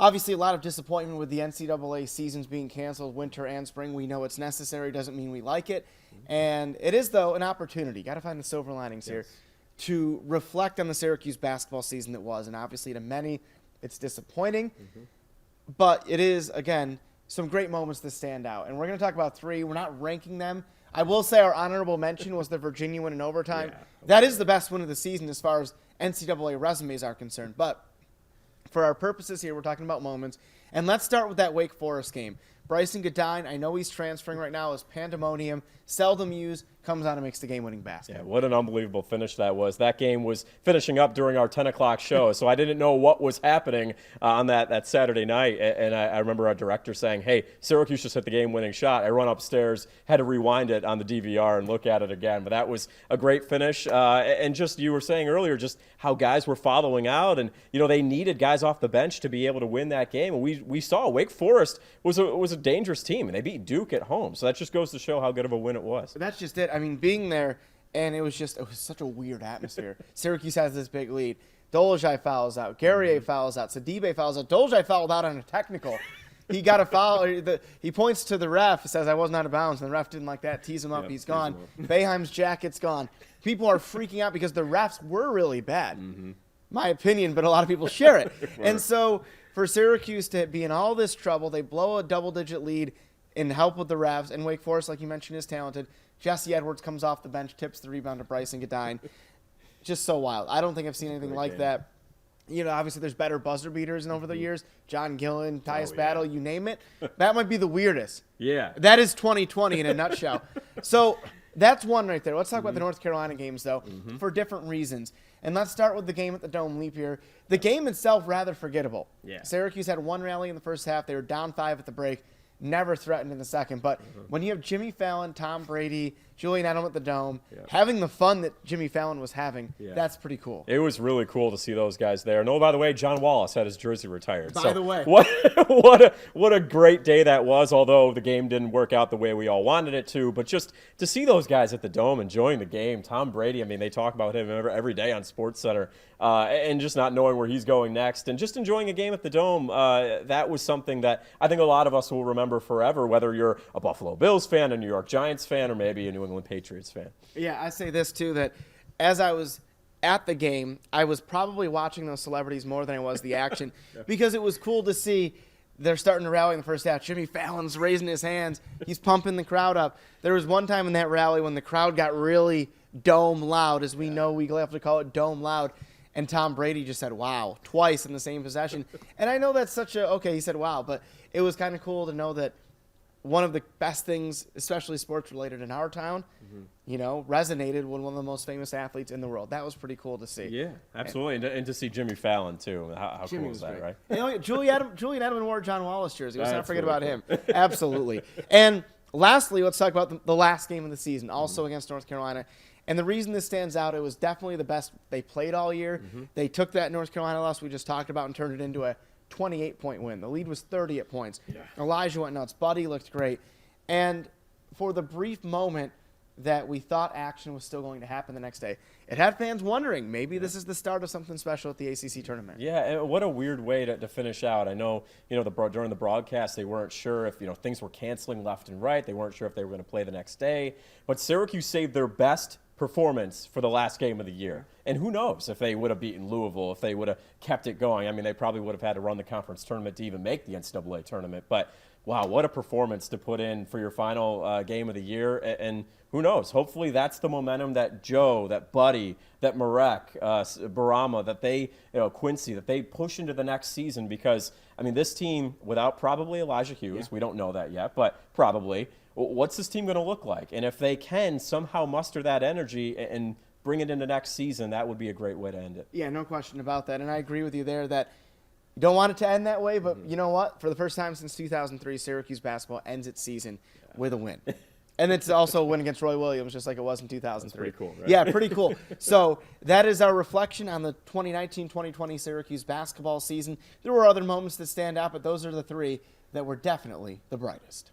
Obviously, a lot of disappointment with the NCAA seasons being canceled, winter and spring. We know it's necessary. Doesn't mean we like it. And it is, though, an opportunity. Got to find the silver linings here to reflect on the Syracuse basketball season that was. And obviously, to many, it's disappointing. But it is, again, some great moments that stand out. And we're going to talk about 3. We're not ranking them. I will say our honorable mention was the Virginia win in overtime. Yeah, that is the best win of the season as far as NCAA resumes are concerned. But for our purposes here, we're talking about moments. And let's start with that Wake Forest game. Bryson Godine, I know he's transferring right now, is pandemonium, seldom used, comes on and makes the game-winning basket. Yeah, what an unbelievable finish that was. That game was finishing up during our 10 o'clock show, so I didn't know what was happening on that Saturday night. And I remember our director saying, hey, Syracuse just hit the game-winning shot. I run upstairs, had to rewind it on the DVR and look at it again. But that was a great finish. And just you were saying earlier just how guys were following out. And, they needed guys off the bench to be able to win that game. And we saw Wake Forest was a dangerous team, and they beat Duke at home. So that just goes to show how good of a win it was. That's just it. I mean, being there, and it was such a weird atmosphere. Syracuse has this big lead. Dolezaj fouls out. Guerrier fouls out. Sidibe fouls out. Dolezaj fouled out on a technical. He got a foul. He points to the ref, says, I wasn't out of bounds, and the ref didn't like that. Tease him up. He's gone. Boeheim's jacket's gone. People are freaking out because the refs were really bad. My opinion, but a lot of people share it. And so for Syracuse to be in all this trouble, they blow a double-digit lead in help with the refs, and Wake Forest, like you mentioned, is talented. Jesse Edwards comes off the bench, tips the rebound to Bryson Godine. Just so wild. I don't think I've seen anything like that. Obviously there's better buzzer beaters over the years. John Gillen, Tyus Battle, you name it. That might be the weirdest. Yeah. That is 2020 in a nutshell. So that's one right there. Let's talk about the North Carolina games, though, for different reasons. And let's start with the game at the Dome leap year. The game itself, rather forgettable. Yeah. Syracuse had one rally in the first half. They were down 5 at the break. Never threatened in the second. But when you have Jimmy Fallon, Tom Brady, Julian Edelman at the Dome, having the fun that Jimmy Fallon was having, that's pretty cool. It was really cool to see those guys there. And oh, by the way, John Wallace had his jersey retired. By the way. What a great day that was, although the game didn't work out the way we all wanted it to. But just to see those guys at the Dome enjoying the game. Tom Brady, I mean, they talk about him every day on SportsCenter. And just not knowing where he's going next. And just enjoying a game at the Dome, that was something that I think a lot of us will remember forever, whether you're a Buffalo Bills fan, a New York Giants fan, or maybe a New England Patriots fan. Yeah, I say this, too, that as I was at the game, I was probably watching those celebrities more than I was the action because it was cool to see they're starting to rally in the first half. Jimmy Fallon's raising his hands. He's pumping the crowd up. There was one time in that rally when the crowd got really Dome loud, as we know we have to call it Dome loud. And Tom Brady just said, wow, twice in the same possession. And I know that's he said, wow. But it was kind of cool to know that one of the best things, especially sports-related in our town, resonated with one of the most famous athletes in the world. That was pretty cool to see. Yeah, absolutely. And to see Jimmy Fallon, too. How cool is that, great. right? Julian Edelman wore John Wallace jersey. Let's not forget about him. Absolutely. And lastly, let's talk about the last game of the season, also against North Carolina. And the reason this stands out, it was definitely the best they played all year. They took that North Carolina loss we just talked about and turned it into a 28-point win. The lead was 30 at points. Elijah went nuts. Buddy looked great. And for the brief moment that we thought action was still going to happen the next day, it had fans wondering, maybe this is the start of something special at the ACC Tournament. Yeah, and what a weird way to finish out. I know, during the broadcast, they weren't sure if, things were canceling left and right. They weren't sure if they were going to play the next day. But Syracuse saved their best performance for the last game of the year. And who knows if they would have beaten Louisville, if they would have kept it going. I mean, they probably would have had to run the conference tournament to even make the NCAA tournament. But, wow, what a performance to put in for your final game of the year. And who knows? Hopefully that's the momentum that Joe, that Buddy, that Marek, Barama, that they, Quincy, that they push into the next season because, I mean, this team, without probably Elijah Hughes, we don't know that yet, but probably, what's this team going to look like? And if they can somehow muster that energy and bring it into next season, that would be a great way to end it. Yeah, no question about that. And I agree with you there that you don't want it to end that way, but you know what? For the first time since 2003, Syracuse basketball ends its season with a win. And it's also a win against Roy Williams, just like it was in 2003. That's pretty cool, right? Yeah, pretty cool. So that is our reflection on the 2019-2020 Syracuse basketball season. There were other moments that stand out, but those are the 3 that were definitely the brightest.